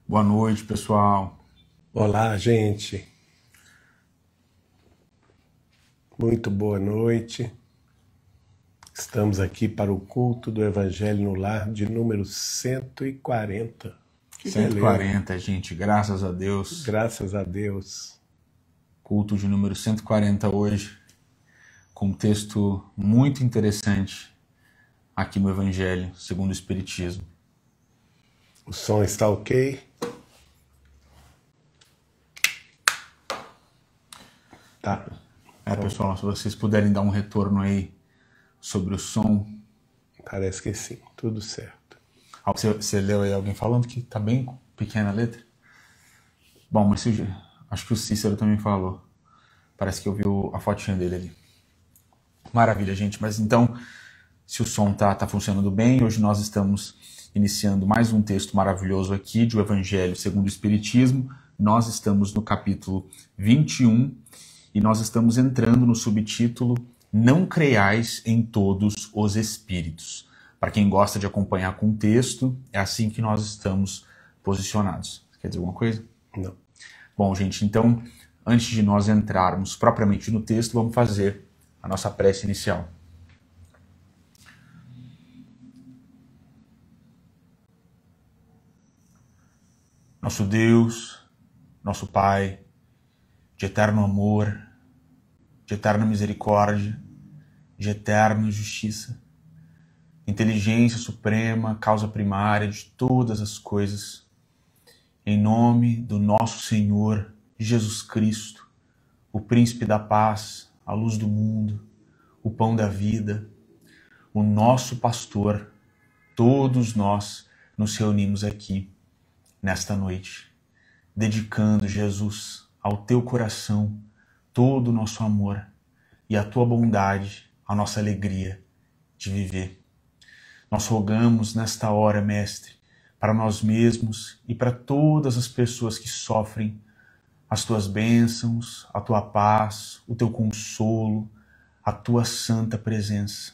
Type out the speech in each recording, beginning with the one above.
Boa noite, pessoal. Olá, gente. Muito boa noite. Estamos aqui para o culto do Evangelho no Lar de número 140. Que 140, gente, graças a Deus. Graças a Deus. Culto de número 140 hoje, com um texto muito interessante aqui no Evangelho, segundo o Espiritismo. O som está ok? Tá. Pessoal, se vocês puderem dar um retorno aí sobre o som. Parece que sim, tudo certo. Você leu aí alguém falando que tá bem pequena a letra? Bom, mas acho que o Cícero também falou. Parece que eu vi a fotinha dele ali. Maravilha, gente. Mas então, se o som tá funcionando bem, hoje nós estamos iniciando mais um texto maravilhoso aqui de O Evangelho segundo o Espiritismo. Nós estamos no capítulo 21 e nós estamos entrando no subtítulo Não Creiais em Todos os Espíritos. Para quem gosta de acompanhar com o texto, é assim que nós estamos posicionados. Quer dizer alguma coisa? Não. Bom, gente, então, antes de nós entrarmos propriamente no texto, vamos fazer a nossa prece inicial. Nosso Deus, nosso Pai, de eterno amor, de eterna misericórdia, de eterna justiça, inteligência suprema, causa primária de todas as coisas, em nome do nosso Senhor Jesus Cristo, o Príncipe da Paz, a luz do mundo, o pão da vida, o nosso pastor, todos nós nos reunimos aqui nesta noite, dedicando, Jesus, ao teu coração todo o nosso amor e a tua bondade, a nossa alegria de viver. Nós rogamos nesta hora, Mestre, para nós mesmos e para todas as pessoas que sofrem, as tuas bênçãos, a tua paz, o teu consolo, a tua santa presença.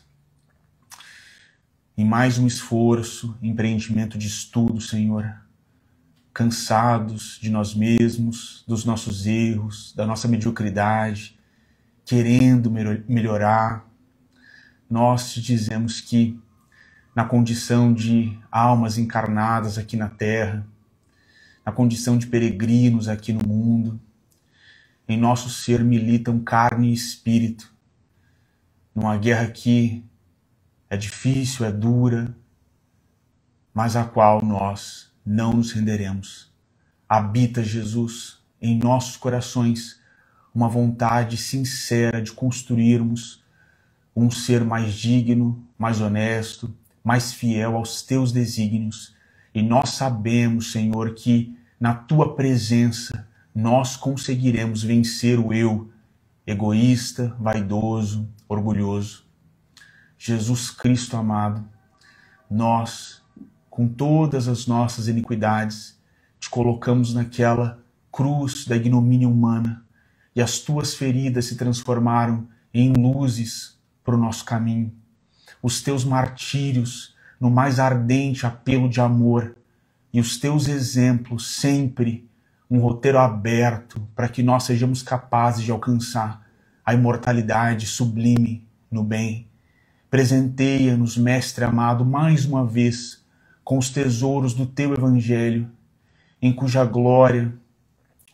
Em mais um esforço, empreendimento de estudo, Senhor, cansados de nós mesmos, dos nossos erros, da nossa mediocridade, querendo melhorar, nós te dizemos que na condição de almas encarnadas aqui na Terra, na condição de peregrinos aqui no mundo, em nosso ser militam carne e espírito, numa guerra que é difícil, é dura, mas a qual nós não nos renderemos. Habita, Jesus, em nossos corações uma vontade sincera de construirmos um ser mais digno, mais honesto, mais fiel aos teus desígnios. E nós sabemos, Senhor, que na tua presença nós conseguiremos vencer o eu egoísta, vaidoso, orgulhoso. Jesus Cristo amado, nós, com todas as nossas iniquidades, te colocamos naquela cruz da ignomínia humana e as tuas feridas se transformaram em luzes para o nosso caminho. Os teus martírios no mais ardente apelo de amor e os teus exemplos sempre um roteiro aberto para que nós sejamos capazes de alcançar a imortalidade sublime no bem. Presenteia-nos, Mestre amado, mais uma vez com os tesouros do teu Evangelho, em cuja glória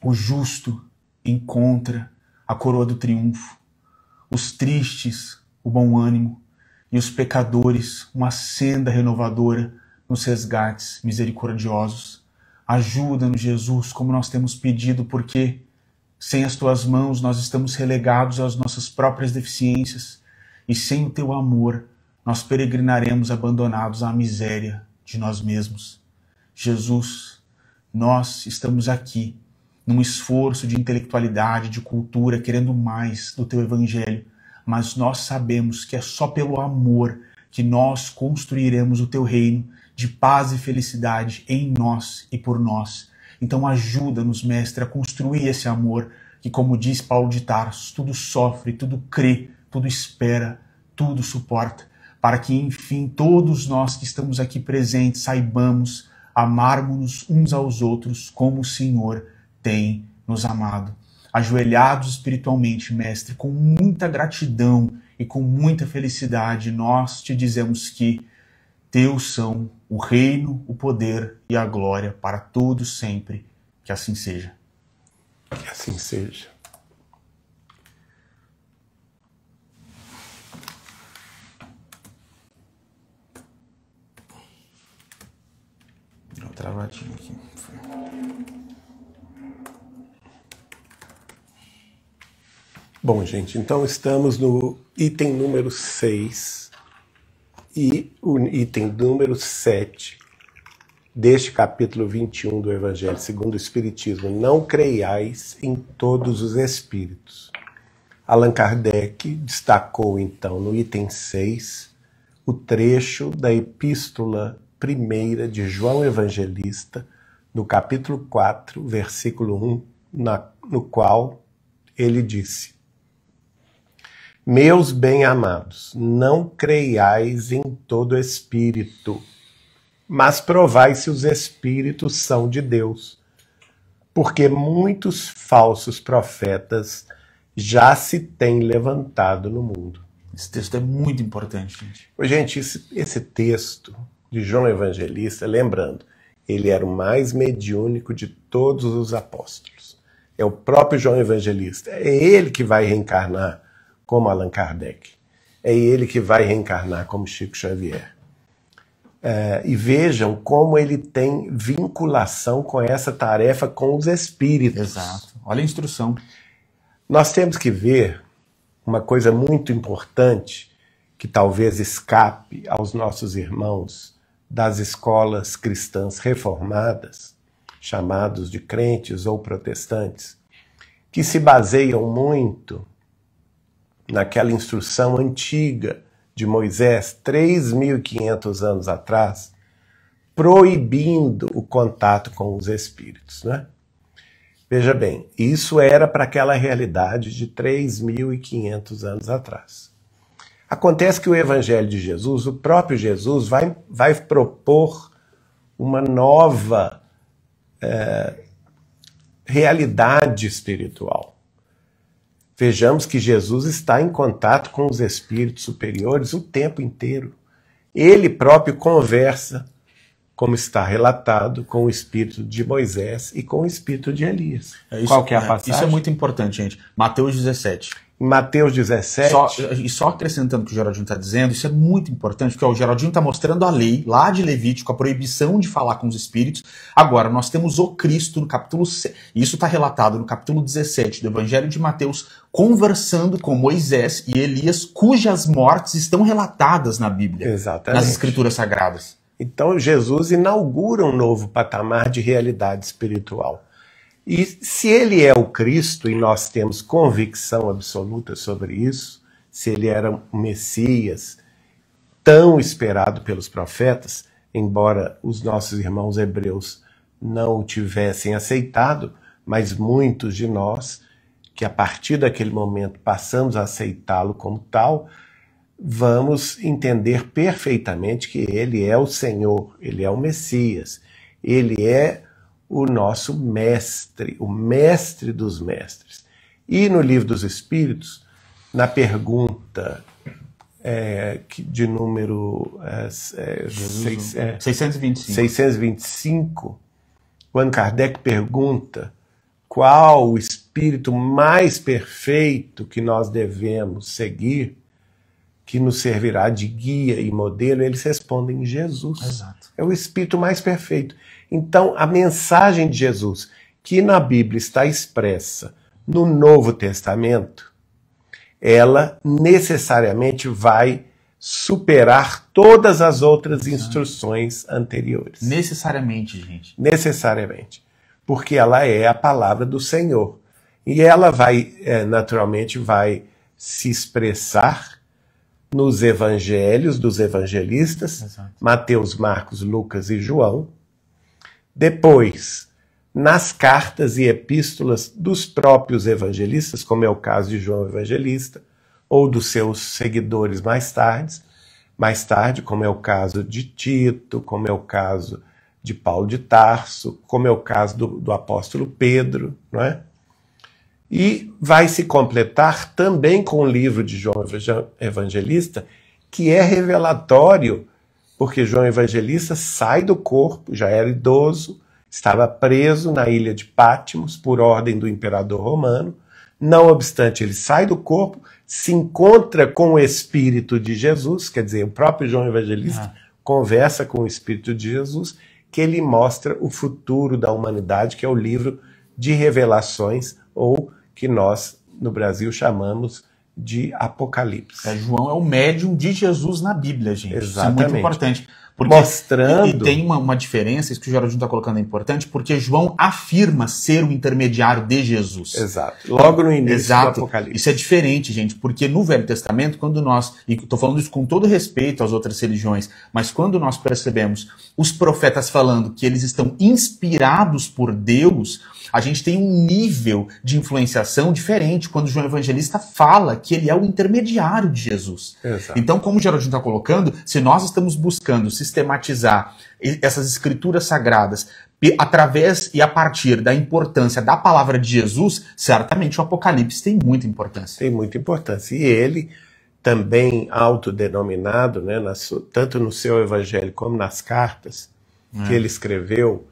o justo encontra a coroa do triunfo, os tristes o bom ânimo e os pecadores uma senda renovadora nos resgates misericordiosos. Ajuda-nos, Jesus, como nós temos pedido, porque sem as tuas mãos nós estamos relegados às nossas próprias deficiências e sem o teu amor nós peregrinaremos abandonados à miséria de nós mesmos. Jesus, nós estamos aqui num esforço de intelectualidade, de cultura, querendo mais do teu Evangelho, mas nós sabemos que é só pelo amor que nós construiremos o teu reino de paz e felicidade em nós e por nós. Então ajuda-nos, Mestre, a construir esse amor que, como diz Paulo de Tarso, tudo sofre, tudo crê, tudo espera, tudo suporta, para que, enfim, todos nós que estamos aqui presentes saibamos amarmos-nos uns aos outros como o Senhor tem nos amado. Ajoelhados espiritualmente, Mestre, com muita gratidão e com muita felicidade, nós te dizemos que teus são o reino, o poder e a glória para todos sempre. Que assim seja. Que assim seja. Deu uma travadinha aqui. Bom, gente, então estamos no item número 6 e o item número 7 deste capítulo 21 do Evangelho segundo o Espiritismo. Não creiais em todos os espíritos. Allan Kardec destacou, então, no item 6, o trecho da Epístola 1ª de João Evangelista, no capítulo 4, versículo 1, no qual ele disse: Meus bem-amados, não creiais em todo espírito, mas provai se os espíritos são de Deus, porque muitos falsos profetas já se têm levantado no mundo. Esse texto é muito importante, gente. Gente, esse texto de João Evangelista, lembrando, ele era o mais mediúnico de todos os apóstolos. É o próprio João Evangelista. É ele que vai reencarnar como Allan Kardec. É ele que vai reencarnar como Chico Xavier. E vejam como ele tem vinculação com essa tarefa com os espíritos. Exato. Olha a instrução. Nós temos que ver uma coisa muito importante que talvez escape aos nossos irmãos das escolas cristãs reformadas, chamados de crentes ou protestantes, que se baseiam muito naquela instrução antiga de Moisés, 3.500 anos atrás, proibindo o contato com os espíritos, né? Veja bem, isso era para aquela realidade de 3.500 anos atrás. Acontece que o Evangelho de Jesus, o próprio Jesus, vai propor uma nova realidade espiritual. Vejamos que Jesus está em contato com os espíritos superiores o tempo inteiro. Ele próprio conversa, como está relatado, com o espírito de Moisés e com o espírito de Elias. Qual que é a passagem? Isso é muito importante, gente. Mateus 17. Em Mateus 17... Só acrescentando o que o Geraldinho está dizendo, isso é muito importante, porque o Geraldinho está mostrando a lei, lá de Levítico, a proibição de falar com os espíritos. Agora, nós temos o Cristo no capítulo... Isso está relatado no capítulo 17 do Evangelho de Mateus, conversando com Moisés e Elias, cujas mortes estão relatadas na Bíblia. Exatamente. Nas Escrituras Sagradas. Então, Jesus inaugura um novo patamar de realidade espiritual. E se ele é o Cristo, e nós temos convicção absoluta sobre isso, se ele era o Messias tão esperado pelos profetas, embora os nossos irmãos hebreus não o tivessem aceitado, mas muitos de nós, que a partir daquele momento passamos a aceitá-lo como tal, vamos entender perfeitamente que ele é o Senhor, ele é o Messias, ele é o nosso mestre, o mestre dos mestres. E no Livro dos Espíritos, na pergunta de número 625, quando Kardec pergunta qual o espírito mais perfeito que nós devemos seguir, que nos servirá de guia e modelo, eles respondem Jesus. Exato. É o espírito mais perfeito. Então, a mensagem de Jesus, que na Bíblia está expressa no Novo Testamento, ela necessariamente vai superar todas as outras instruções anteriores. Necessariamente, gente. Necessariamente. Porque ela é a palavra do Senhor. E ela vai, naturalmente, vai se expressar nos evangelhos dos evangelistas, Exato. Mateus, Marcos, Lucas e João. Depois, nas cartas e epístolas dos próprios evangelistas, como é o caso de João Evangelista, ou dos seus seguidores mais tarde, como é o caso de Tito, como é o caso de Paulo de Tarso, como é o caso do apóstolo Pedro, não é? E vai se completar também com o livro de João Evangelista, que é revelatório, porque João Evangelista sai do corpo, já era idoso, estava preso na ilha de Patmos por ordem do imperador romano. Não obstante, ele sai do corpo, se encontra com o Espírito de Jesus, quer dizer, o próprio João Evangelista conversa com o Espírito de Jesus, que ele mostra o futuro da humanidade, que é o livro de Revelações, ou que nós, no Brasil, chamamos de Apocalipse. João é o médium de Jesus na Bíblia, gente. Exatamente. Isso é muito importante. Porque, mostrando... E tem uma diferença, isso que o Geraldinho está colocando é importante, porque João afirma ser o intermediário de Jesus. Exato. Logo no início do Apocalipse. Isso é diferente, gente, porque no Velho Testamento, quando nós, e estou falando isso com todo respeito às outras religiões, mas quando nós percebemos os profetas falando que eles estão inspirados por Deus, a gente tem um nível de influenciação diferente quando João Evangelista fala que ele é o intermediário de Jesus. Exato. Então, como o Geraldinho está colocando, se nós estamos buscando sistematizar essas escrituras sagradas através e a partir da importância da palavra de Jesus, certamente o Apocalipse tem muita importância. Tem muita importância. E ele, também autodenominado, né, tanto no seu evangelho como nas cartas que ele escreveu,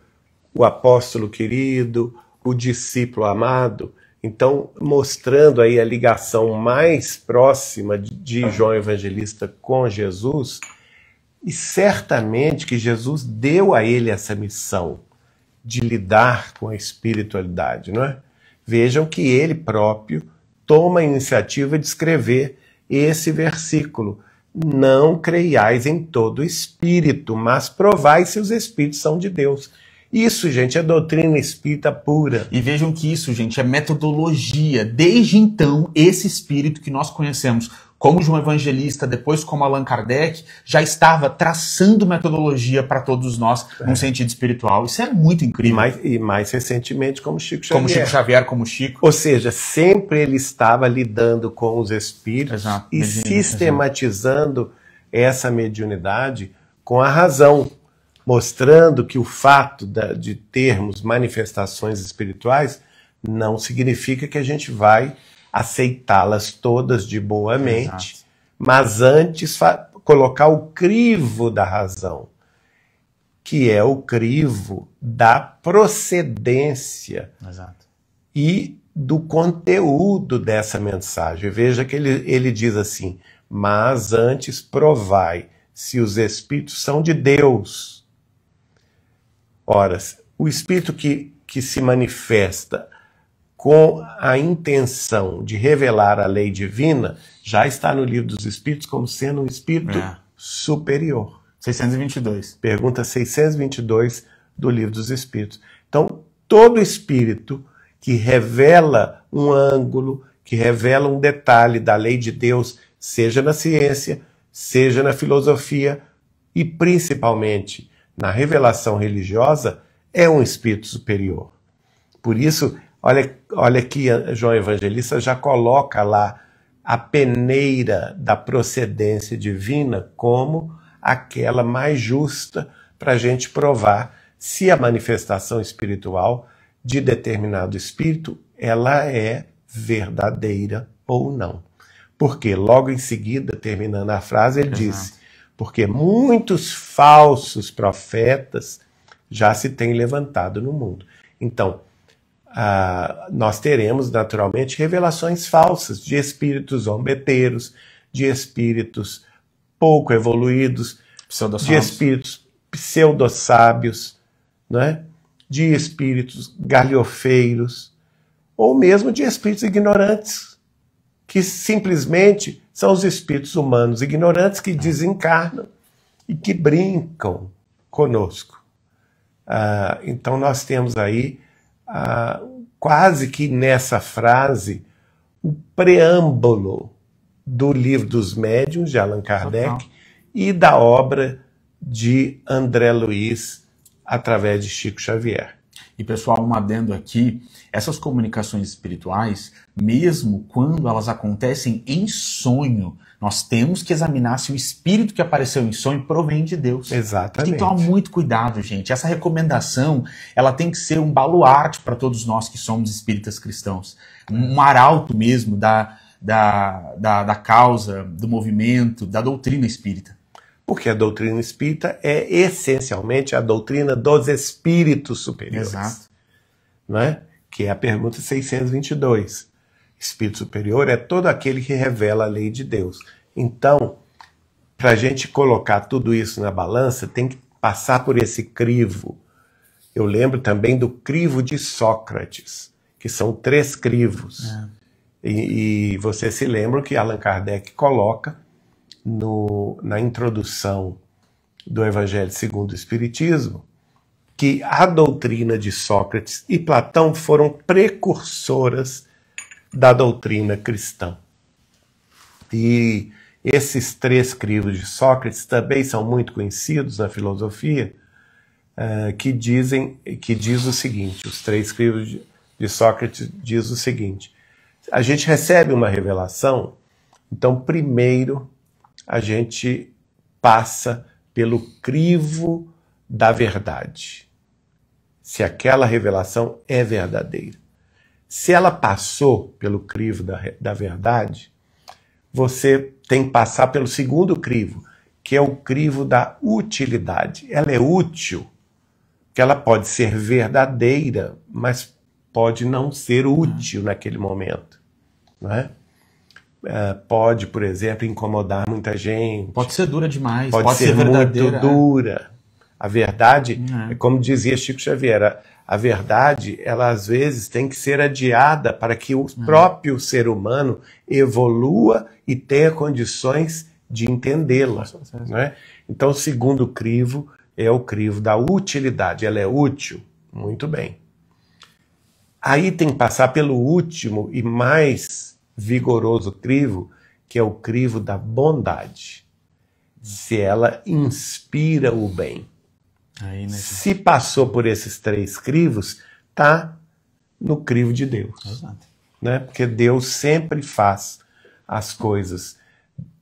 o apóstolo querido, o discípulo amado, então mostrando aí a ligação mais próxima de João Evangelista com Jesus, e certamente que Jesus deu a ele essa missão de lidar com a espiritualidade, não é? Vejam que ele próprio toma a iniciativa de escrever esse versículo: não creiais em todo espírito, mas provai se os espíritos são de Deus. Isso, gente, é doutrina espírita pura. E vejam que isso, gente, é metodologia. Desde então, esse espírito que nós conhecemos como João Evangelista, depois como Allan Kardec, já estava traçando metodologia para todos nós num sentido espiritual. Isso é muito incrível. E mais recentemente como Chico Xavier. Como Chico Xavier, como Chico. Ou seja, sempre ele estava lidando com os espíritos. Exato. E sistematizando essa mediunidade com a razão, mostrando que o fato de termos manifestações espirituais não significa que a gente vai aceitá-las todas de boa mente, exato, mas antes colocar o crivo da razão, que é o crivo da procedência, exato, e do conteúdo dessa mensagem. Veja que ele diz assim: mas antes provai se os espíritos são de Deus. Ora, o espírito que se manifesta com a intenção de revelar a lei divina já está no Livro dos Espíritos como sendo um espírito superior. 622. Pergunta 622 do Livro dos Espíritos. Então, todo espírito que revela um ângulo, que revela um detalhe da lei de Deus, seja na ciência, seja na filosofia e principalmente na revelação religiosa, é um espírito superior. Por isso, olha que João Evangelista já coloca lá a peneira da procedência divina como aquela mais justa para a gente provar se a manifestação espiritual de determinado espírito ela é verdadeira ou não. Porque logo em seguida, terminando a frase, ele disse: porque muitos falsos profetas já se têm levantado no mundo. Então, nós teremos naturalmente revelações falsas de espíritos zombeteiros, de espíritos pouco evoluídos, de espíritos pseudo-sábios, né? De espíritos galhofeiros, ou mesmo de espíritos ignorantes, que simplesmente são os espíritos humanos ignorantes que desencarnam e que brincam conosco. Então nós temos aí quase que nessa frase o preâmbulo do Livro dos Médiuns de Allan Kardec e da obra de André Luiz através de Chico Xavier. E pessoal, um adendo aqui, essas comunicações espirituais, mesmo quando elas acontecem em sonho, nós temos que examinar se o espírito que apareceu em sonho provém de Deus. Exatamente. Tem que tomar muito cuidado, gente. Essa recomendação, ela tem que ser um baluarte para todos nós que somos espíritas cristãos. Um arauto mesmo da causa, do movimento, da doutrina espírita. Porque a doutrina espírita é essencialmente a doutrina dos espíritos superiores. Exato. Não é? Que é a pergunta 622. Espírito superior é todo aquele que revela a lei de Deus. Então, para a gente colocar tudo isso na balança, tem que passar por esse crivo. Eu lembro também do crivo de Sócrates, que são 3 crivos. E você se lembra que Allan Kardec coloca na introdução do Evangelho segundo o Espiritismo, que a doutrina de Sócrates e Platão foram precursoras da doutrina cristã. E esses 3 crivos de Sócrates também são muito conhecidos na filosofia, que diz o seguinte, os 3 crivos de Sócrates diz o seguinte: a gente recebe uma revelação, então primeiro a gente passa pelo crivo da verdade, se aquela revelação é verdadeira. Se ela passou pelo crivo da verdade, você tem que passar pelo segundo crivo, que é o crivo da utilidade. Ela é útil, que ela pode ser verdadeira, mas pode não ser útil naquele momento. Não é? Pode, por exemplo, incomodar muita gente. Pode ser dura demais, pode ser muito dura. A verdade, como dizia Chico Xavier, a verdade, ela às vezes tem que ser adiada para que o próprio ser humano evolua e tenha condições de entendê-la. Né? Então, o segundo crivo é o crivo da utilidade. Ela é útil? Muito bem. Aí tem que passar pelo último e mais vigoroso crivo, que é o crivo da bondade. Se ela inspira o bem. Aí, né? Se passou por esses 3 crivos, está no crivo de Deus. Exato. Né? Porque Deus sempre faz as coisas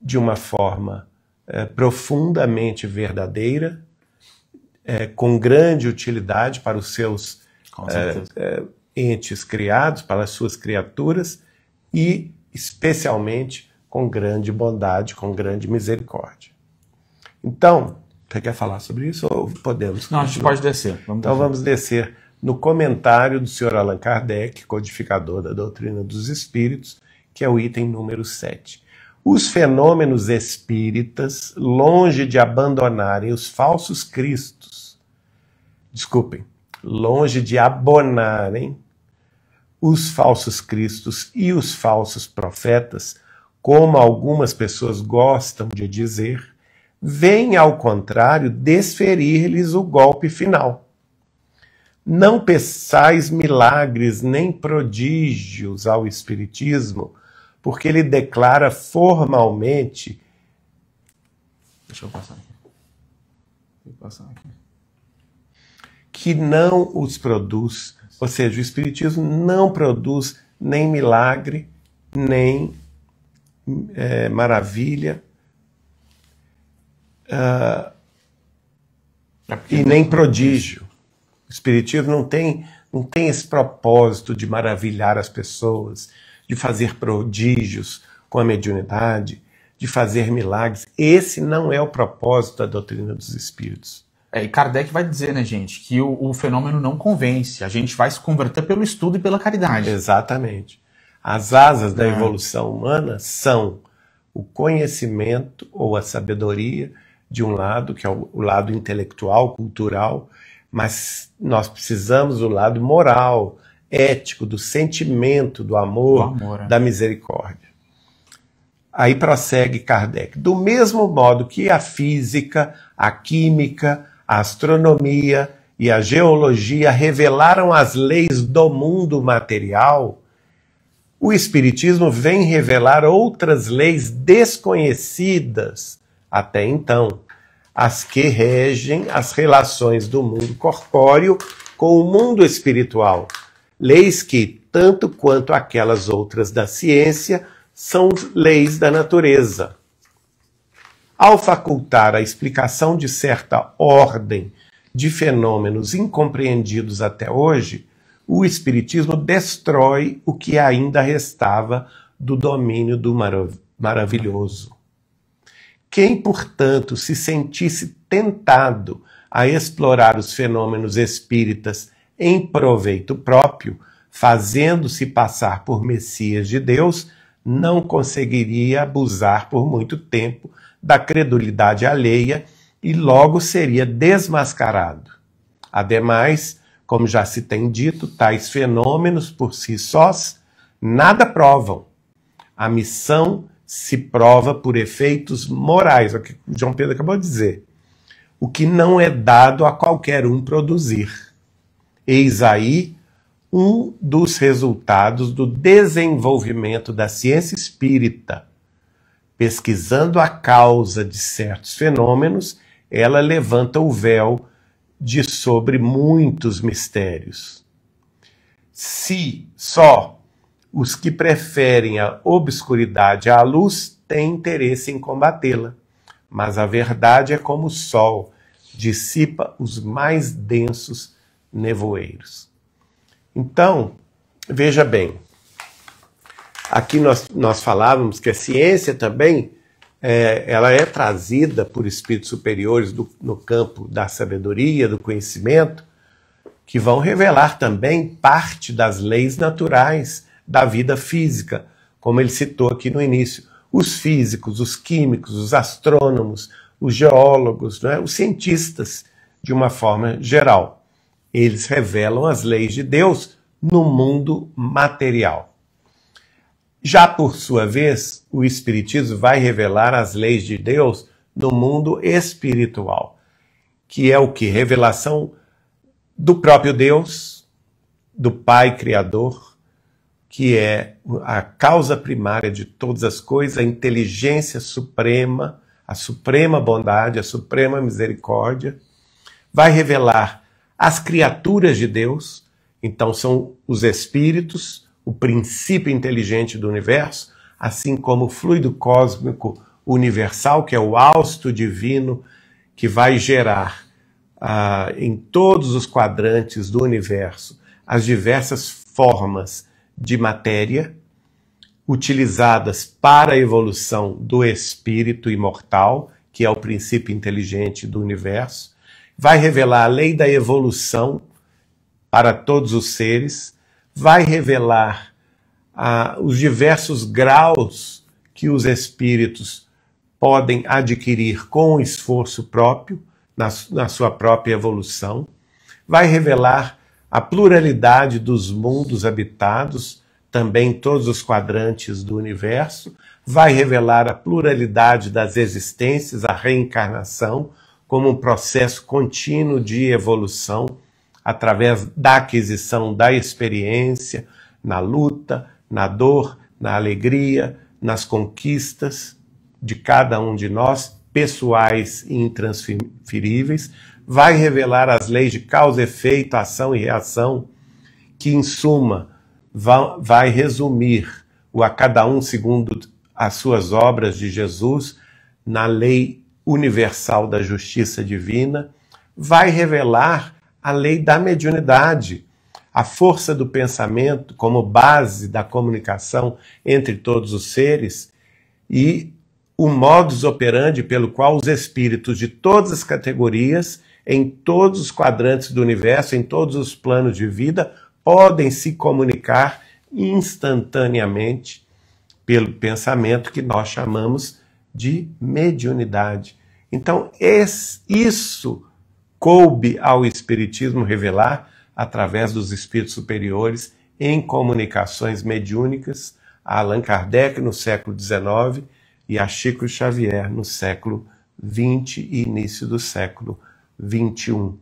de uma forma profundamente verdadeira, com grande utilidade para os seus entes criados, para as suas criaturas, e especialmente com grande bondade, com grande misericórdia. Então, você quer falar sobre isso ou podemos? Não, a gente pode descer. Vamos descer no comentário do Sr. Allan Kardec, codificador da doutrina dos espíritos, que é o item número 7. Os fenômenos espíritas, longe de abandonarem os falsos cristos, longe de abonarem os falsos cristos e os falsos profetas, como algumas pessoas gostam de dizer, vem, ao contrário, desferir-lhes o golpe final. Não peçais milagres nem prodígios ao Espiritismo, porque ele declara formalmente... Deixa eu passar aqui. Que não os produz, ou seja, o Espiritismo não produz nem milagre, nem maravilha, e nem prodígio. O Espiritismo não tem esse propósito de maravilhar as pessoas, de fazer prodígios com a mediunidade, de fazer milagres. Esse não é o propósito da doutrina dos espíritos. E Kardec vai dizer, né, gente, que o fenômeno não convence. A gente vai se converter pelo estudo e pela caridade. Exatamente. As asas da evolução humana são o conhecimento ou a sabedoria, de um lado, que é o lado intelectual, cultural, mas nós precisamos do lado moral, ético, do sentimento, do amor, da misericórdia. Aí prossegue Kardec. Do mesmo modo que a física, a química, a astronomia e a geologia revelaram as leis do mundo material, o Espiritismo vem revelar outras leis desconhecidas até então, as que regem as relações do mundo corpóreo com o mundo espiritual. Leis que, tanto quanto aquelas outras da ciência, são leis da natureza. Ao facultar a explicação de certa ordem de fenômenos incompreendidos até hoje, o Espiritismo destrói o que ainda restava do domínio do maravilhoso. Quem, portanto, se sentisse tentado a explorar os fenômenos espíritas em proveito próprio, fazendo-se passar por Messias de Deus, não conseguiria abusar por muito tempo da credulidade alheia e logo seria desmascarado. Ademais, como já se tem dito, tais fenômenos por si sós nada provam. A missão se prova por efeitos morais, é o que o João Pedro acabou de dizer, o que não é dado a qualquer um produzir. Eis aí um dos resultados do desenvolvimento da ciência espírita. Pesquisando a causa de certos fenômenos, ela levanta o véu de sobre muitos mistérios. Se só os que preferem a obscuridade à luz têm interesse em combatê-la, mas a verdade é como o sol, dissipa os mais densos nevoeiros. Então, veja bem, aqui nós falávamos que a ciência também ela é trazida por espíritos superiores no campo da sabedoria, do conhecimento, que vão revelar também parte das leis naturais da vida física, como ele citou aqui no início. Os físicos, os químicos, os astrônomos, os geólogos, né, os cientistas, de uma forma geral. Eles revelam as leis de Deus no mundo material. Já por sua vez, o Espiritismo vai revelar as leis de Deus no mundo espiritual, que é o que? Revelação do próprio Deus, do Pai Criador, que é a causa primária de todas as coisas, a inteligência suprema, a suprema bondade, a suprema misericórdia. Vai revelar as criaturas de Deus, então são os espíritos, o princípio inteligente do universo, assim como o fluido cósmico universal, que é o hausto divino, que vai gerar em todos os quadrantes do universo as diversas formas de matéria utilizadas para a evolução do espírito imortal, que é o princípio inteligente do universo. Vai revelar a lei da evolução para todos os seres, vai revelar os diversos graus que os espíritos podem adquirir com esforço próprio, na sua própria evolução, vai revelar a pluralidade dos mundos habitados, também em todos os quadrantes do universo, vai revelar a pluralidade das existências, a reencarnação, como um processo contínuo de evolução, através da aquisição da experiência, na luta, na dor, na alegria, nas conquistas de cada um de nós, pessoais e intransferíveis, vai revelar as leis de causa, efeito, ação e reação, que, em suma, vai resumir o a cada um segundo as suas obras de Jesus na lei universal da justiça divina, vai revelar a lei da mediunidade, a força do pensamento como base da comunicação entre todos os seres e o modus operandi pelo qual os espíritos de todas as categorias, em todos os quadrantes do universo, em todos os planos de vida, podem se comunicar instantaneamente pelo pensamento que nós chamamos de mediunidade. Então, isso coube ao Espiritismo revelar através dos espíritos superiores em comunicações mediúnicas a Allan Kardec no século XIX e a Chico Xavier no século XX e início do século XXI.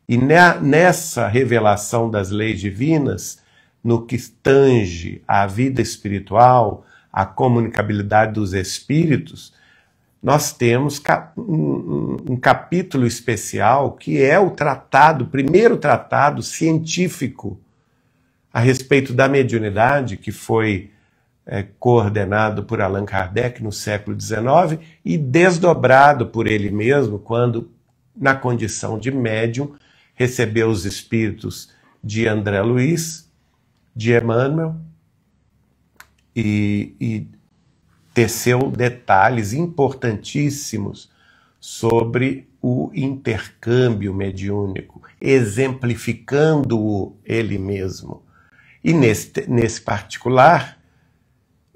E nessa revelação das leis divinas, no que tange à vida espiritual, à comunicabilidade dos espíritos, nós temos um capítulo especial que é o primeiro tratado científico a respeito da mediunidade, que foi coordenado por Allan Kardec no século XIX e desdobrado por ele mesmo quando, na condição de médium, recebeu os espíritos de André Luiz, de Emmanuel, e teceu detalhes importantíssimos sobre o intercâmbio mediúnico, exemplificando-o ele mesmo. E nesse particular,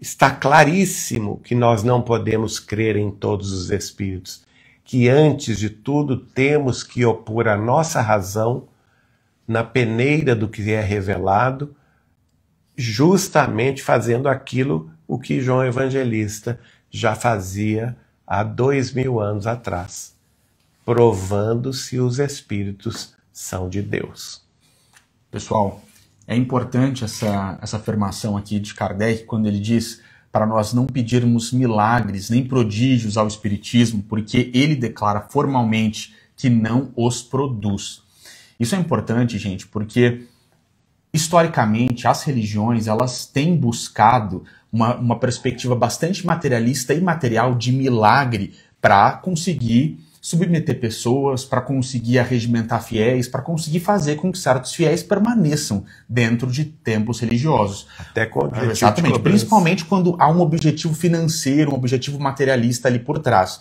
está claríssimo que nós não podemos crer em todos os espíritos, que antes de tudo temos que opor a nossa razão na peneira do que é revelado, justamente fazendo aquilo o que João Evangelista já fazia há 2000 anos atrás, provando se os espíritos são de Deus. Pessoal, é importante essa afirmação aqui de Kardec, quando ele diz para nós não pedirmos milagres nem prodígios ao Espiritismo, porque ele declara formalmente que não os produz. Isso é importante, gente, porque historicamente as religiões elas têm buscado uma perspectiva bastante materialista e material de milagre para conseguir submeter pessoas, para conseguir arregimentar fiéis, para conseguir fazer com que certos fiéis permaneçam dentro de templos religiosos. Até com objetivo. Exatamente, principalmente quando há um objetivo financeiro, um objetivo materialista ali por trás.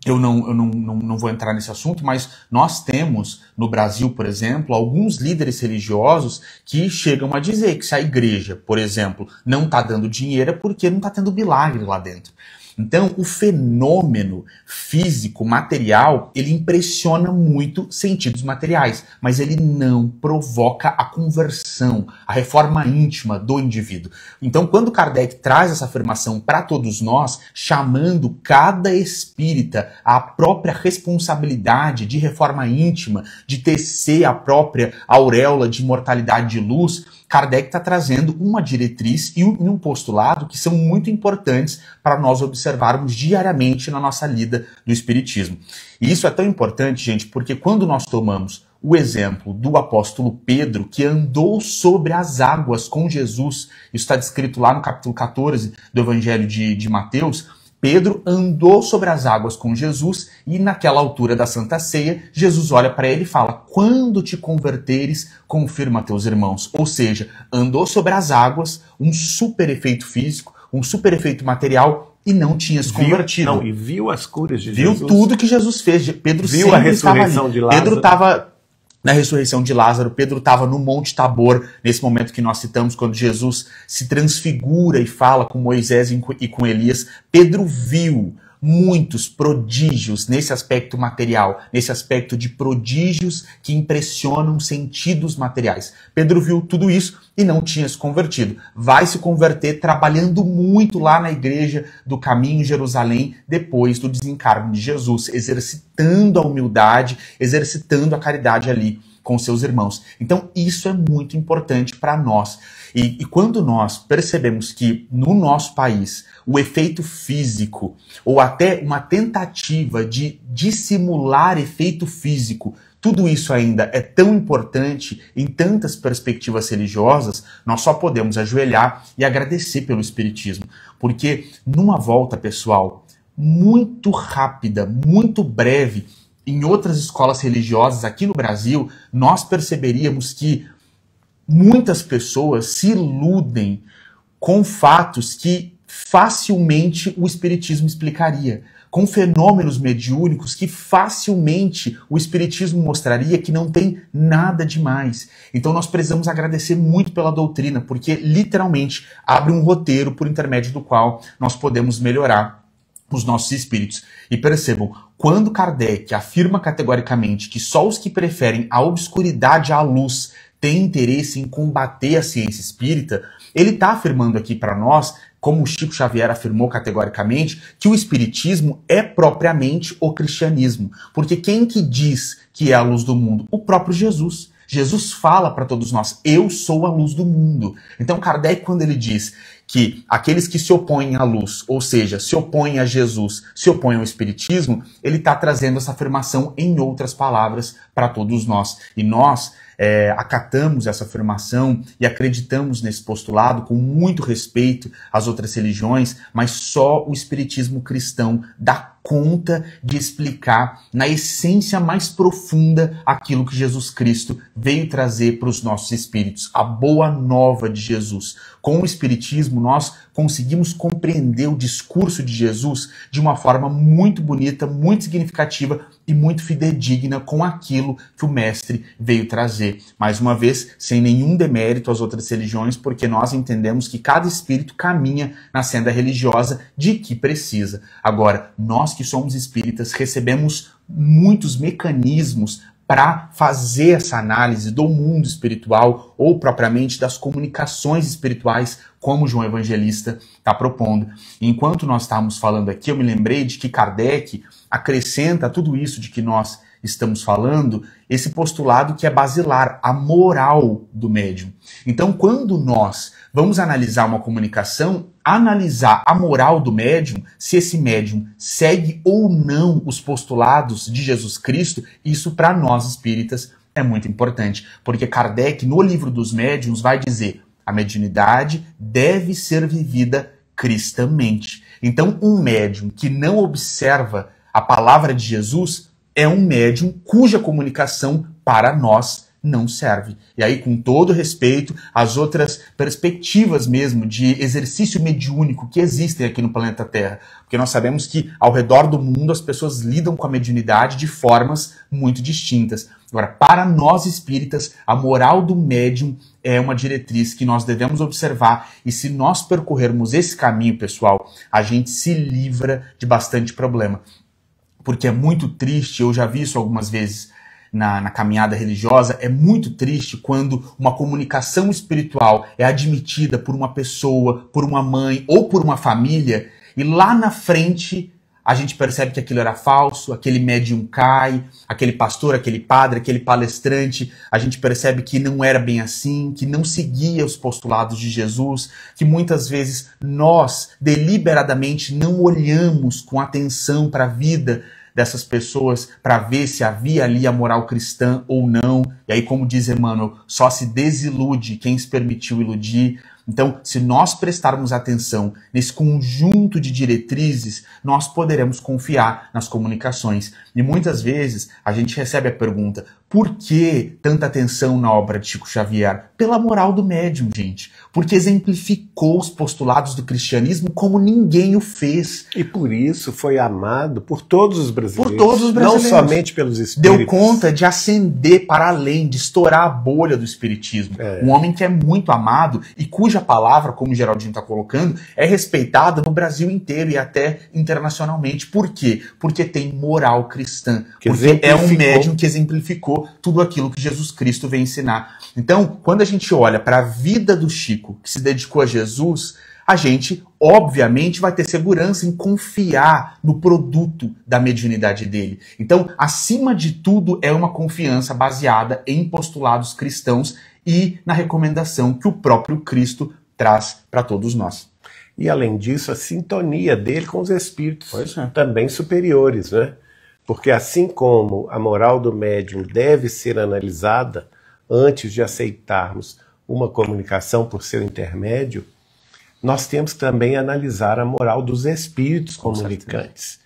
Eu não vou entrar nesse assunto, mas nós temos no Brasil, por exemplo, alguns líderes religiosos que chegam a dizer que se a igreja, por exemplo, não está dando dinheiro é porque não está tendo milagre lá dentro. Então, o fenômeno físico, material, ele impressiona muito sentidos materiais, mas ele não provoca a conversão, a reforma íntima do indivíduo. Então, quando Kardec traz essa afirmação para todos nós, chamando cada espírita à própria responsabilidade de reforma íntima, de tecer a própria auréola de imortalidade de luz, Kardec está trazendo uma diretriz e um postulado que são muito importantes para nós observarmos diariamente na nossa lida do Espiritismo. E isso é tão importante, gente, porque quando nós tomamos o exemplo do apóstolo Pedro, que andou sobre as águas com Jesus, isso está descrito lá no capítulo 14 do Evangelho de Mateus. Pedro andou sobre as águas com Jesus e naquela altura da Santa Ceia, Jesus olha para ele e fala: quando te converteres, confirma a teus irmãos. Ou seja, andou sobre as águas, um super efeito físico, um super efeito material e não tinha se convertido. E viu as curas de Jesus. Viu tudo que Jesus fez. Pedro viu a ressurreição de Lázaro. Pedro estava na ressurreição de Lázaro, Pedro estava no Monte Tabor, nesse momento que nós citamos, quando Jesus se transfigura e fala com Moisés e com Elias. Pedro viu muitos prodígios nesse aspecto material, nesse aspecto de prodígios que impressionam sentidos materiais. Pedro viu tudo isso e não tinha se convertido. Vai se converter trabalhando muito lá na igreja do Caminho em Jerusalém, depois do desencarne de Jesus, exercitando a humildade, exercitando a caridade ali com seus irmãos. Então isso é muito importante para nós. E quando nós percebemos que no nosso país o efeito físico, ou até uma tentativa de dissimular efeito físico, tudo isso ainda é tão importante em tantas perspectivas religiosas, nós só podemos ajoelhar e agradecer pelo Espiritismo. Porque numa volta, pessoal, muito rápida, muito breve, em outras escolas religiosas aqui no Brasil, nós perceberíamos que muitas pessoas se iludem com fatos que facilmente o Espiritismo explicaria, com fenômenos mediúnicos que facilmente o Espiritismo mostraria que não tem nada demais. Então nós precisamos agradecer muito pela doutrina, porque literalmente abre um roteiro por intermédio do qual nós podemos melhorar os nossos espíritos. E percebam, quando Kardec afirma categoricamente que só os que preferem a obscuridade à luz tem interesse em combater a ciência espírita, ele está afirmando aqui para nós, como o Chico Xavier afirmou categoricamente, que o espiritismo é propriamente o cristianismo. Porque quem que diz que é a luz do mundo? O próprio Jesus. Jesus fala para todos nós, eu sou a luz do mundo. Então Kardec, quando ele diz que aqueles que se opõem à luz, ou seja, se opõem a Jesus, se opõem ao Espiritismo, ele está trazendo essa afirmação em outras palavras para todos nós. E nós acatamos essa afirmação e acreditamos nesse postulado com muito respeito às outras religiões, mas só o Espiritismo cristão dá conta de explicar na essência mais profunda aquilo que Jesus Cristo veio trazer para os nossos espíritos, a boa nova de Jesus. Com o Espiritismo, nós conseguimos compreender o discurso de Jesus de uma forma muito bonita, muito significativa e muito fidedigna com aquilo que o Mestre veio trazer. Mais uma vez, sem nenhum demérito às outras religiões, porque nós entendemos que cada espírito caminha na senda religiosa de que precisa. Agora, nós que somos espíritas recebemos muitos mecanismos para fazer essa análise do mundo espiritual ou propriamente das comunicações espirituais, como João Evangelista está propondo. Enquanto nós estávamos falando aqui, eu me lembrei de que Kardec acrescenta a tudo isso de que nós estamos falando, esse postulado que é basilar, a moral do médium. Então, quando nós vamos analisar uma comunicação, analisar a moral do médium, se esse médium segue ou não os postulados de Jesus Cristo, isso para nós espíritas é muito importante, porque Kardec, no Livro dos Médiuns, vai dizer a mediunidade deve ser vivida cristamente. Então, um médium que não observa a palavra de Jesus é um médium cuja comunicação para nós não serve. E aí, com todo respeito às outras perspectivas mesmo de exercício mediúnico que existem aqui no planeta Terra, porque nós sabemos que ao redor do mundo as pessoas lidam com a mediunidade de formas muito distintas. Agora, para nós espíritas, a moral do médium é uma diretriz que nós devemos observar, e se nós percorrermos esse caminho, pessoal, a gente se livra de bastante problema. Porque é muito triste, eu já vi isso algumas vezes na caminhada religiosa, é muito triste quando uma comunicação espiritual é admitida por uma pessoa, por uma mãe ou por uma família, e lá na frente a gente percebe que aquilo era falso, aquele médium cai, aquele pastor, aquele padre, aquele palestrante, a gente percebe que não era bem assim, que não seguia os postulados de Jesus, que muitas vezes nós deliberadamente não olhamos com atenção para a vida dessas pessoas para ver se havia ali a moral cristã ou não. E aí, como diz Emmanuel, só se desilude quem se permitiu iludir. Então, se nós prestarmos atenção nesse conjunto de diretrizes, nós poderemos confiar nas comunicações. E muitas vezes a gente recebe a pergunta, por que tanta atenção na obra de Chico Xavier? Pela moral do médium, gente. Porque exemplificou os postulados do cristianismo como ninguém o fez. E por isso foi amado por todos os brasileiros. Por todos os brasileiros. Não somente pelos espíritos. Deu conta de ascender para além, de estourar a bolha do espiritismo. Um homem que é muito amado e cuja palavra, como o Geraldinho está colocando, é respeitada no Brasil inteiro e até internacionalmente. Por quê? Porque tem moral cristã. Porque é um médium que exemplificou tudo aquilo que Jesus Cristo veio ensinar. Então, quando a gente olha para a vida do Chico, que se dedicou a Jesus, a gente, obviamente, vai ter segurança em confiar no produto da mediunidade dele. Então, acima de tudo, é uma confiança baseada em postulados cristãos e na recomendação que o próprio Cristo traz para todos nós. E, além disso, a sintonia dele com os espíritos também superiores, né? Porque assim como a moral do médium deve ser analisada antes de aceitarmos uma comunicação por seu intermédio, nós temos que também analisar a moral dos espíritos comunicantes.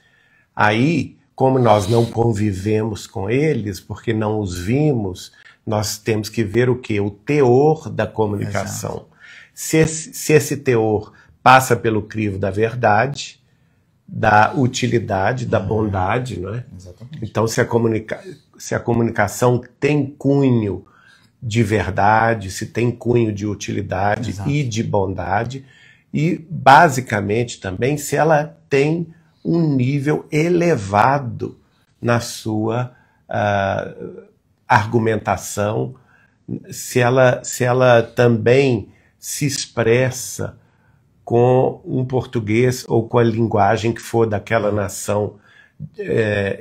Aí, como nós não convivemos com eles, porque não os vimos, nós temos que ver o quê? O teor da comunicação. Se esse teor passa pelo crivo da verdade, da utilidade, da bondade, não é? Exatamente. Então, se a comunicação tem cunho de verdade, se tem cunho de utilidade e de bondade, e, basicamente, também, se ela tem um nível elevado na sua argumentação, se ela também se expressa com um português ou com a linguagem que for daquela nação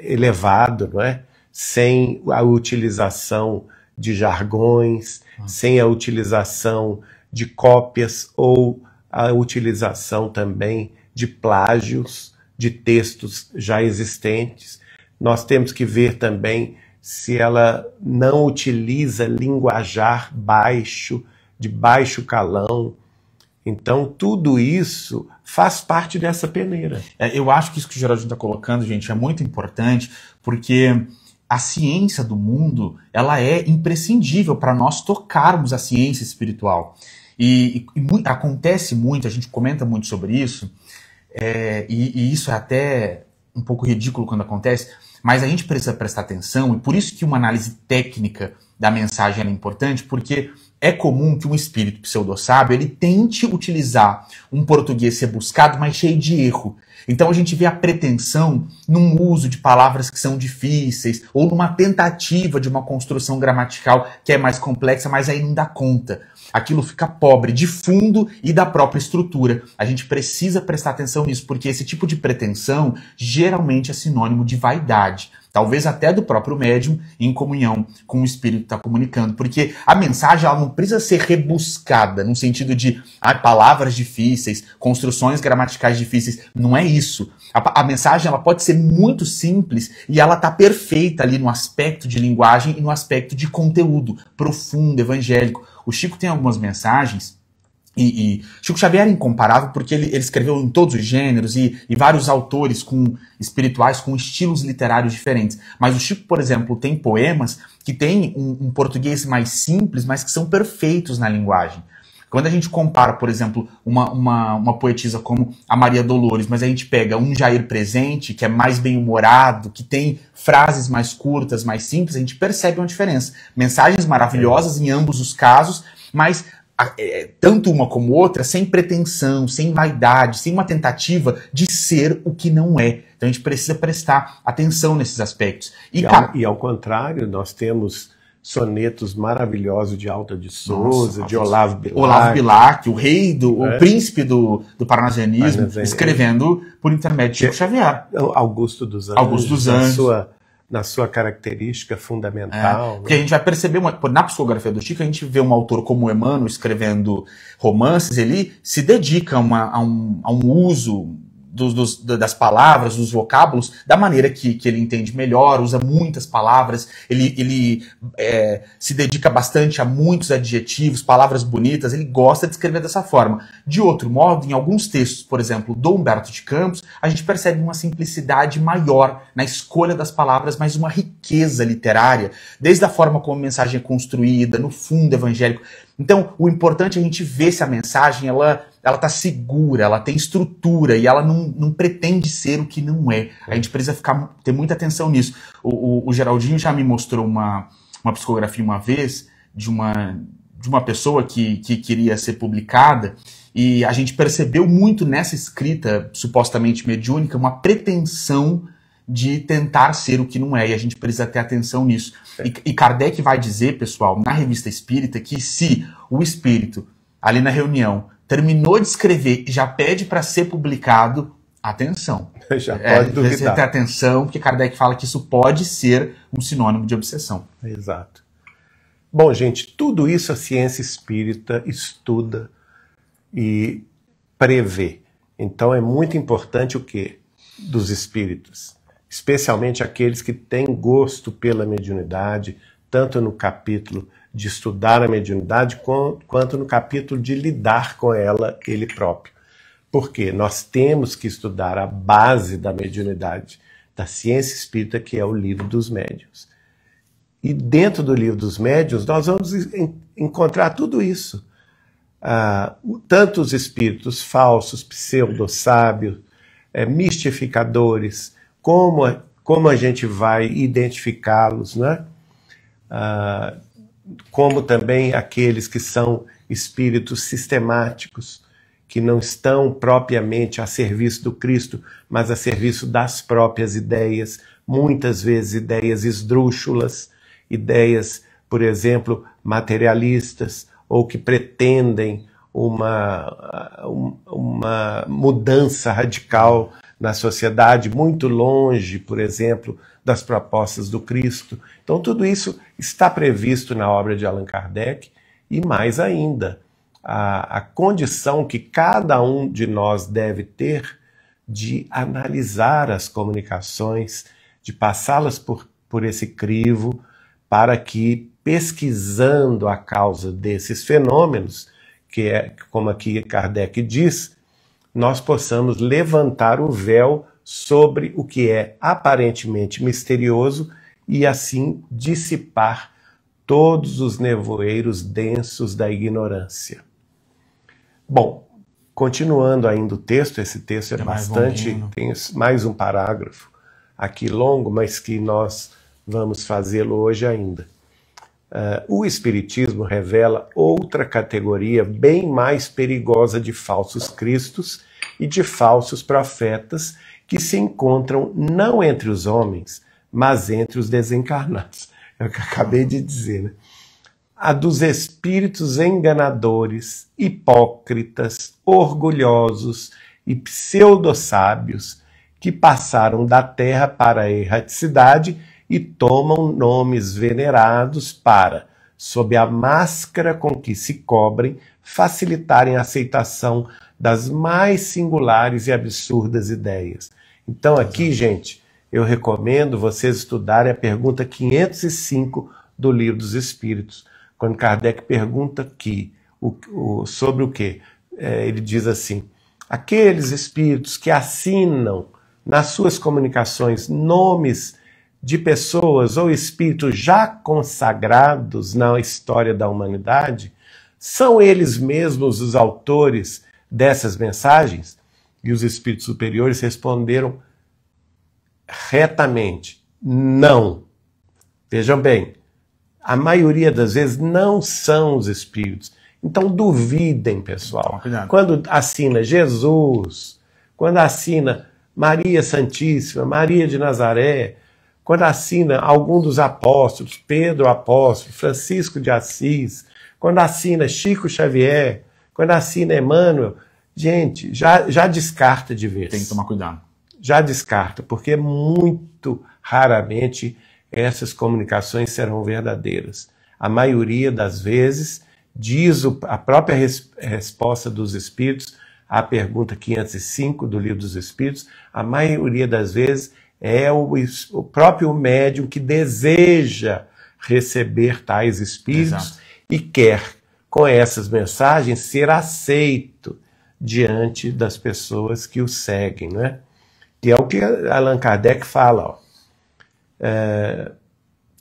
elevado, não é? Sem a utilização de jargões, sem a utilização de cópias ou a utilização também de plágios de textos já existentes. Nós temos que ver também se ela não utiliza linguajar baixo, de baixo calão. Então, tudo isso faz parte dessa peneira. Eu acho que isso que o Geraldinho está colocando, gente, é muito importante, porque a ciência do mundo, ela é imprescindível para nós tocarmos a ciência espiritual. E acontece muito, a gente comenta muito sobre isso, e isso é até um pouco ridículo quando acontece, mas a gente precisa prestar atenção, e por isso que uma análise técnica da mensagem é importante, porque é comum que um espírito pseudo-sábio ele tente utilizar um português rebuscado, mas cheio de erro. Então a gente vê a pretensão num uso de palavras que são difíceis, ou numa tentativa de uma construção gramatical que é mais complexa, mas aí não dá conta. Aquilo fica pobre de fundo e da própria estrutura. A gente precisa prestar atenção nisso, porque esse tipo de pretensão geralmente é sinônimo de vaidade. Talvez até do próprio médium em comunhão com o espírito que está comunicando. Porque a mensagem ela não precisa ser rebuscada, no sentido de palavras difíceis, construções gramaticais difíceis. Não é isso. A mensagem ela pode ser muito simples e ela está perfeita ali no aspecto de linguagem e no aspecto de conteúdo profundo, evangélico. O Chico tem algumas mensagens. E Chico Xavier é incomparável porque ele escreveu em todos os gêneros e vários autores espirituais com estilos literários diferentes. Mas o Chico, por exemplo, tem poemas que têm um português mais simples, mas que são perfeitos na linguagem. Quando a gente compara, por exemplo, uma poetisa como a Maria Dolores, mas a gente pega um Jair Presente, que é mais bem-humorado, que tem frases mais curtas, mais simples, a gente percebe uma diferença. Mensagens maravilhosas em ambos os casos, mas tanto uma como outra, sem pretensão, sem vaidade, sem uma tentativa de ser o que não é. Então a gente precisa prestar atenção nesses aspectos. E ao contrário, nós temos sonetos maravilhosos de Alta de Souza, de Olavo Bilac. Olavo Bilac, o rei, o príncipe do parnasianismo, escrevendo por intermédio de Chico Xavier. Augusto dos Anjos. Augusto dos Anjos. Na sua característica fundamental. Porque a gente vai perceber, na psicografia do Chico, a gente vê um autor como Emmanuel escrevendo romances, ele se dedica a um uso das palavras, dos vocábulos, da maneira que ele entende melhor, usa muitas palavras, ele se dedica bastante a muitos adjetivos, palavras bonitas, ele gosta de escrever dessa forma. De outro modo, em alguns textos, por exemplo, do Humberto de Campos, a gente percebe uma simplicidade maior na escolha das palavras, mas uma riqueza literária, desde a forma como a mensagem é construída, no fundo evangélico. Então, o importante é a gente ver se a mensagem ela está segura, ela tem estrutura e ela não pretende ser o que não é. A gente precisa ter muita atenção nisso. O Geraldinho já me mostrou uma psicografia uma vez de uma pessoa que queria ser publicada e a gente percebeu muito nessa escrita supostamente mediúnica uma pretensão de tentar ser o que não é, e a gente precisa ter atenção nisso. E Kardec vai dizer, pessoal, na Revista Espírita, que se o espírito, ali na reunião, terminou de escrever e já pede para ser publicado, atenção. Já pode duvidar. Precisa ter atenção, porque Kardec fala que isso pode ser um sinônimo de obsessão. Exato. Bom, gente, tudo isso a ciência espírita estuda e prevê. Então é muito importante o quê? Dos espíritos. Especialmente aqueles que têm gosto pela mediunidade, tanto no capítulo de estudar a mediunidade, quanto no capítulo de lidar com ela, ele próprio. Porque nós temos que estudar a base da mediunidade, da ciência espírita, que é o Livro dos Médiuns. E dentro do Livro dos Médiuns, nós vamos encontrar tudo isso. Tanto os espíritos falsos, pseudo-sábios, mistificadores, como a gente vai identificá-los, né? Como também aqueles que são espíritos sistemáticos, que não estão propriamente a serviço do Cristo, mas a serviço das próprias ideias, muitas vezes ideias esdrúxulas, ideias, por exemplo, materialistas, ou que pretendem uma mudança radical na sociedade, muito longe, por exemplo, das propostas do Cristo. Então, tudo isso está previsto na obra de Allan Kardec, e mais ainda, a condição que cada um de nós deve ter de analisar as comunicações, de passá-las por esse crivo, para que, pesquisando a causa desses fenômenos, que é, como aqui Kardec diz, nós possamos levantar o véu sobre o que é aparentemente misterioso e assim dissipar todos os nevoeiros densos da ignorância. Bom, continuando ainda o texto, esse texto é bastante, tem mais um parágrafo aqui longo, mas que nós vamos fazê-lo hoje ainda. O Espiritismo revela outra categoria bem mais perigosa de falsos cristos e de falsos profetas que se encontram não entre os homens, mas entre os desencarnados. É o que eu acabei de dizer, né? A dos espíritos enganadores, hipócritas, orgulhosos e pseudo-sábios que passaram da terra para a erraticidade e tomam nomes venerados para, sob a máscara com que se cobrem, facilitarem a aceitação das mais singulares e absurdas ideias. Então aqui, gente, eu recomendo vocês estudarem a pergunta 505 do Livro dos Espíritos, quando Kardec pergunta aqui sobre o quê? Ele diz assim: aqueles espíritos que assinam nas suas comunicações nomes de pessoas ou espíritos já consagrados na história da humanidade, são eles mesmos os autores dessas mensagens? E os espíritos superiores responderam retamente: não. Vejam bem, a maioria das vezes não são os espíritos. Então duvidem, pessoal. Quando assina Jesus, quando assina Maria Santíssima, Maria de Nazaré, quando assina algum dos apóstolos, Pedro apóstolo, Francisco de Assis, quando assina Chico Xavier, quando assina Emmanuel, gente, já descarta de vez. Tem que tomar cuidado. Já descarta, porque muito raramente essas comunicações serão verdadeiras. A maioria das vezes, diz a própria resposta dos Espíritos à pergunta 505 do Livro dos Espíritos, a maioria das vezes é o próprio médium que deseja receber tais espíritos. Exato. E quer, com essas mensagens, ser aceito diante das pessoas que o seguem, não é? Que é o que Allan Kardec fala, ó.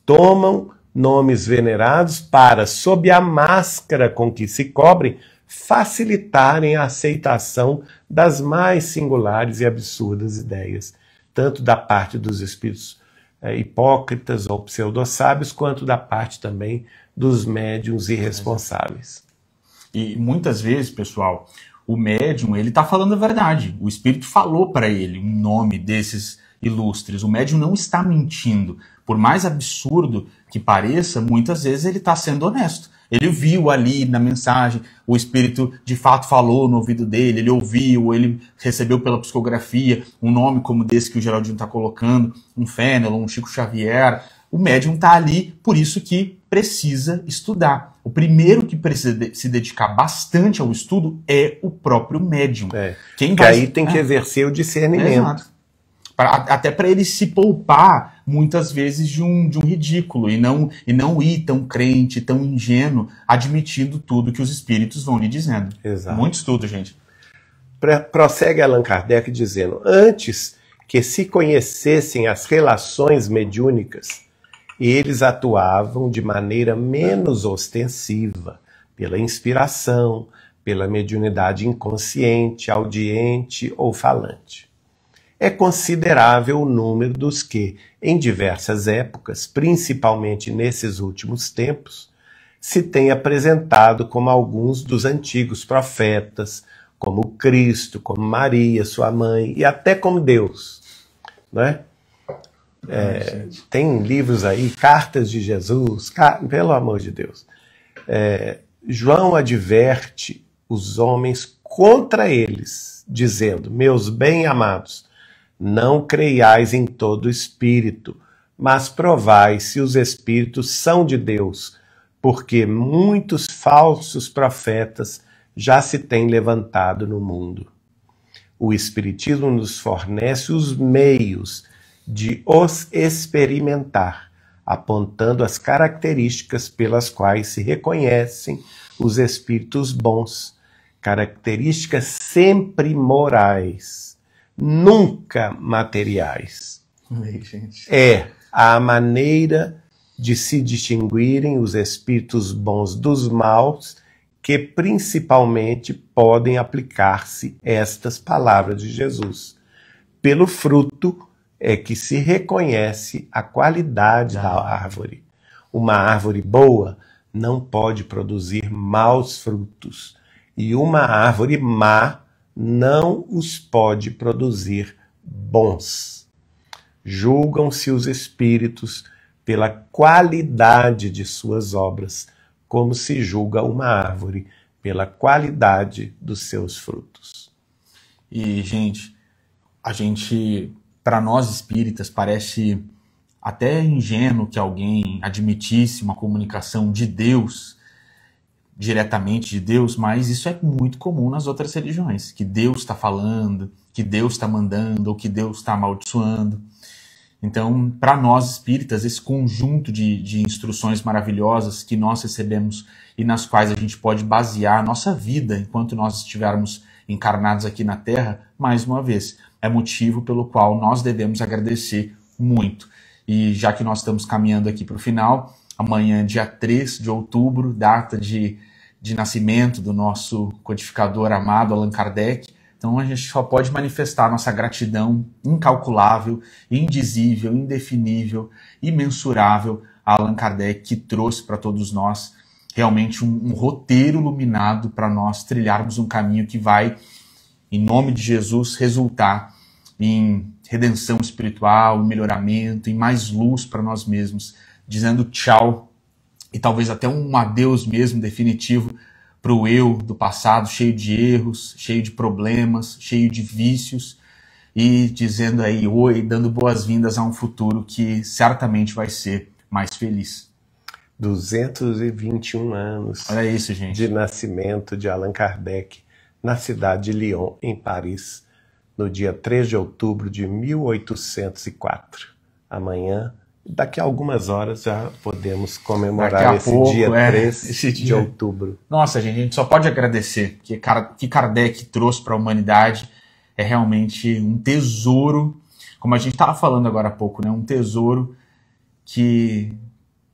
Tomam nomes venerados para, sob a máscara com que se cobrem, facilitarem a aceitação das mais singulares e absurdas ideias, tanto da parte dos espíritos hipócritas ou pseudo-sábios, quanto da parte também dos médiuns irresponsáveis. E muitas vezes, pessoal, o médium, ele está falando a verdade. O espírito falou para ele um nome desses ilustres. O médium não está mentindo. Por mais absurdo que pareça, muitas vezes ele está sendo honesto. Ele viu ali na mensagem, o espírito de fato falou no ouvido dele, ele ouviu, ele recebeu pela psicografia um nome como desse que o Geraldinho está colocando, um Fénelon, um Chico Xavier. O médium está ali, por isso que precisa estudar. O primeiro que precisa se dedicar bastante ao estudo é o próprio médium. Que aí tem que exercer o discernimento. Exato. Até para ele se poupar, muitas vezes, de um ridículo, e não ir tão crente, tão ingênuo, admitindo tudo que os espíritos vão lhe dizendo. Exato. Muito estudo, gente. Prossegue Allan Kardec dizendo: antes que se conhecessem as relações mediúnicas, eles atuavam de maneira menos ostensiva, pela inspiração, pela mediunidade inconsciente, audiente ou falante. É considerável o número dos que, em diversas épocas, principalmente nesses últimos tempos, se têm apresentado como alguns dos antigos profetas, como Cristo, como Maria, sua mãe, e até como Deus. Não é? Tem livros aí, Cartas de Jesus, pelo amor de Deus. João adverte os homens contra eles, dizendo: meus bem-amados, Não creiais em todo espírito, mas provai se os espíritos são de Deus, porque muitos falsos profetas já se têm levantado no mundo. O Espiritismo nos fornece os meios de os experimentar, apontando as características pelas quais se reconhecem os espíritos bons, características sempre morais, nunca materiais. É a maneira de se distinguirem os espíritos bons dos maus, que principalmente podem aplicar-se estas palavras de Jesus. Pelo fruto é que se reconhece a qualidade da árvore. Uma árvore boa não pode produzir maus frutos, e uma árvore má não os pode produzir bons. Julgam-se os espíritos pela qualidade de suas obras, como se julga uma árvore pela qualidade dos seus frutos. E, para nós espíritas, parece até ingênuo que alguém admitisse uma comunicação de Deus, diretamente de Deus, mas isso é muito comum nas outras religiões, que Deus está falando, que Deus está mandando, ou que Deus está amaldiçoando. Então, para nós espíritas, esse conjunto de instruções maravilhosas que nós recebemos e nas quais a gente pode basear a nossa vida enquanto nós estivermos encarnados aqui na Terra, mais uma vez, é motivo pelo qual nós devemos agradecer muito. E já que nós estamos caminhando aqui para o final, amanhã, dia 3 de outubro, data de nascimento do nosso codificador amado, Allan Kardec. Então a gente só pode manifestar nossa gratidão incalculável, indizível, indefinível, imensurável a Allan Kardec, que trouxe para todos nós realmente um roteiro iluminado para nós trilharmos um caminho que vai, em nome de Jesus, resultar em redenção espiritual, em melhoramento, em mais luz para nós mesmos, dizendo tchau e talvez até um adeus mesmo definitivo para o eu do passado, cheio de erros, cheio de problemas, cheio de vícios, e dizendo aí oi, dando boas-vindas a um futuro que certamente vai ser mais feliz. 221 anos Olha isso, gente, de nascimento de Allan Kardec na cidade de Lyon, em Paris, no dia 3 de outubro de 1804. Amanhã, daqui a algumas horas, já podemos comemorar esse dia 3 de outubro. Nossa, gente, a gente só pode agradecer, porque que Kardec trouxe para a humanidade é realmente um tesouro, como a gente estava falando agora há pouco, né? Um tesouro que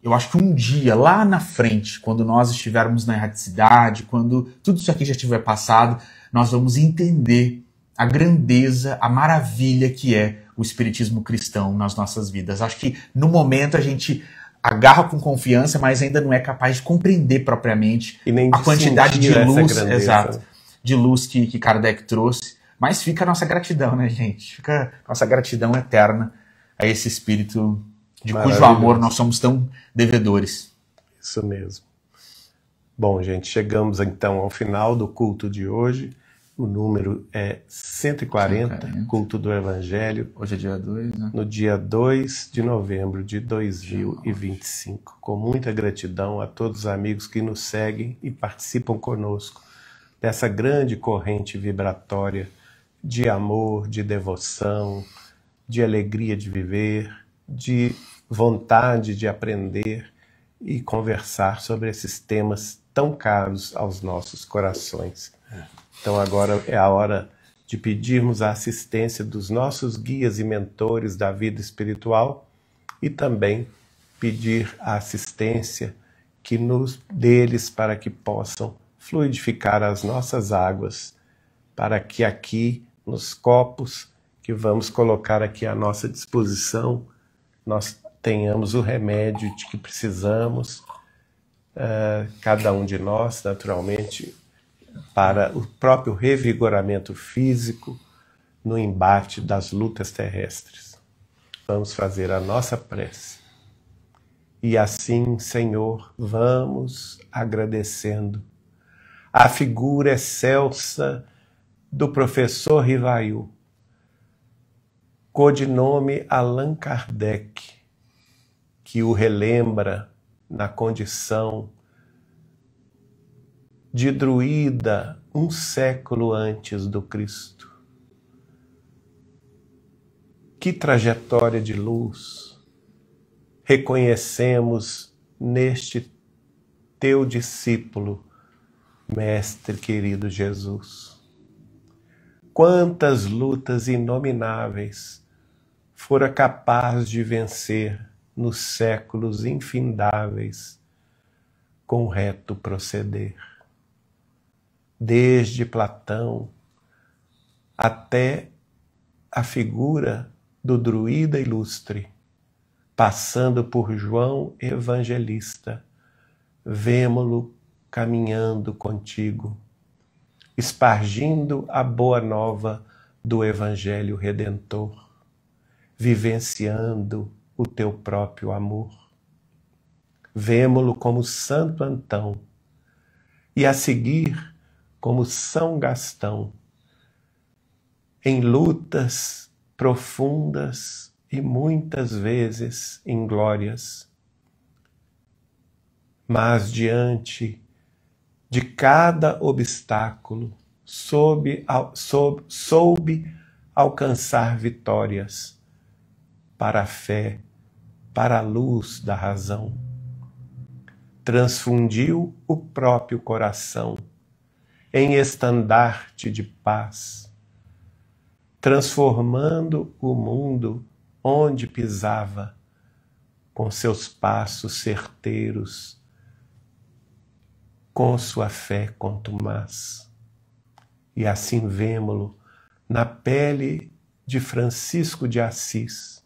eu acho que um dia, lá na frente, quando nós estivermos na erraticidade, quando tudo isso aqui já tiver passado, nós vamos entender a grandeza, a maravilha que é o espiritismo cristão nas nossas vidas. Acho que no momento a gente agarra com confiança, mas ainda não é capaz de compreender propriamente a quantidade de luz, exato, de luz que Kardec trouxe. Mas fica a nossa gratidão, né, gente? Fica a nossa gratidão eterna a esse espírito de cujo amor nós somos tão devedores. Isso mesmo. Bom, gente, chegamos então ao final do culto de hoje. O número é 140, culto do Evangelho. Hoje é dia 2, né? No dia 2 de novembro de 2025. Com muita gratidão a todos os amigos que nos seguem e participam conosco dessa grande corrente vibratória de amor, de devoção, de alegria de viver, de vontade de aprender e conversar sobre esses temas tão caros aos nossos corações. Então agora é a hora de pedirmos a assistência dos nossos guias e mentores da vida espiritual e também pedir a assistência deles para que possam fluidificar as nossas águas, para que aqui nos copos que vamos colocar aqui à nossa disposição nós tenhamos o remédio de que precisamos, cada um de nós, naturalmente, para o próprio revigoramento físico no embate das lutas terrestres. Vamos fazer a nossa prece. E assim, Senhor, vamos agradecendo a figura excelsa do professor Rivail, codinome Allan Kardec, que o relembra na condição de druida um século antes do Cristo. Que trajetória de luz reconhecemos neste teu discípulo, Mestre querido Jesus. Quantas lutas inomináveis fora capaz de vencer nos séculos infindáveis com reto proceder. Desde Platão até a figura do druida ilustre, passando por João Evangelista, vemo-lo caminhando contigo, espargindo a boa nova do Evangelho Redentor, vivenciando o teu próprio amor. Vemo-lo como Santo Antão e a seguir como São Gastão, em lutas profundas e muitas vezes inglórias, mas diante de cada obstáculo soube alcançar vitórias para a fé, para a luz da razão. Transfundiu o próprio coração em estandarte de paz, transformando o mundo onde pisava, com seus passos certeiros, com sua fé contumaz. E assim vemo-lo na pele de Francisco de Assis,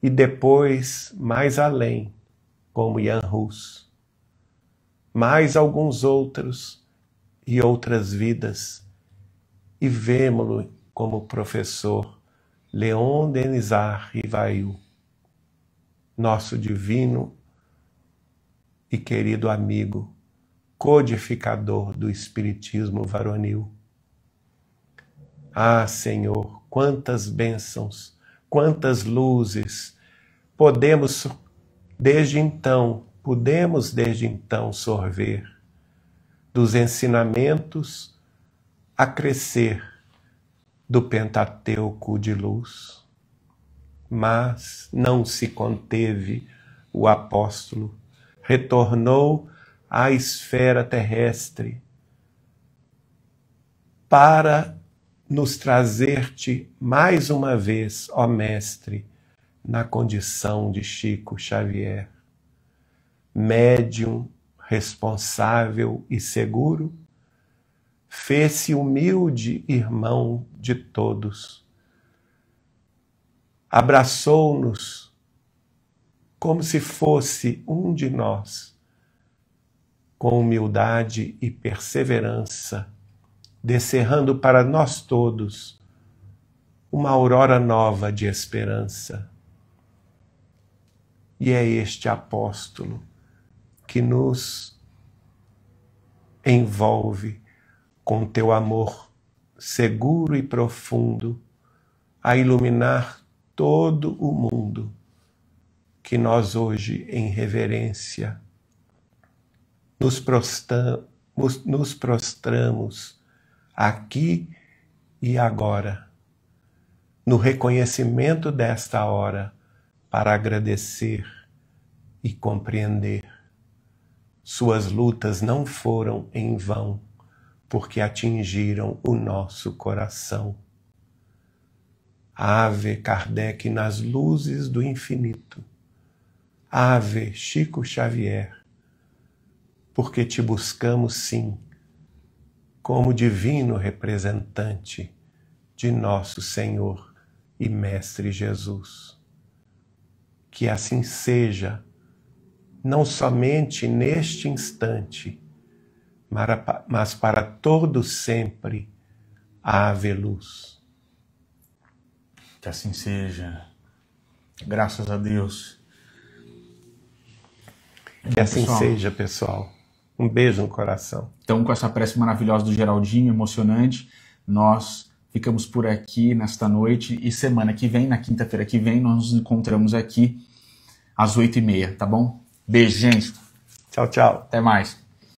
e depois mais além, como Jan Hus, mais alguns outros e outras vidas, e vemo-lo como professor Leon Denisard Rivail, nosso divino e querido amigo, codificador do Espiritismo varonil. Ah, Senhor, quantas bênçãos, quantas luzes pudemos desde então sorver dos ensinamentos a crescer do Pentateuco de luz. Mas não se conteve o apóstolo, retornou à esfera terrestre para nos trazer-te mais uma vez, ó Mestre, na condição de Chico Xavier, médium responsável e seguro, fez-se humilde irmão de todos, abraçou-nos como se fosse um de nós, com humildade e perseverança, descerrando para nós todos uma aurora nova de esperança. E é este apóstolo que nos envolve com teu amor seguro e profundo a iluminar todo o mundo que nós hoje, em reverência, nos prostramos aqui e agora, no reconhecimento desta hora, para agradecer e compreender. Suas lutas não foram em vão, porque atingiram o nosso coração. Ave Kardec nas luzes do infinito. Ave Chico Xavier, porque te buscamos sim, como divino representante de nosso Senhor e Mestre Jesus. Que assim seja, não somente neste instante, mas para todo sempre. Ave Luz. Que assim seja. Graças a Deus. Que assim seja, pessoal. Um beijo no coração. Então, com essa prece maravilhosa do Geraldinho, emocionante, nós Ficamos por aqui nesta noite e semana que vem, na quinta-feira que vem, nós nos encontramos aqui às 8h30, tá bom? Beijo, gente. Tchau, tchau. Até mais.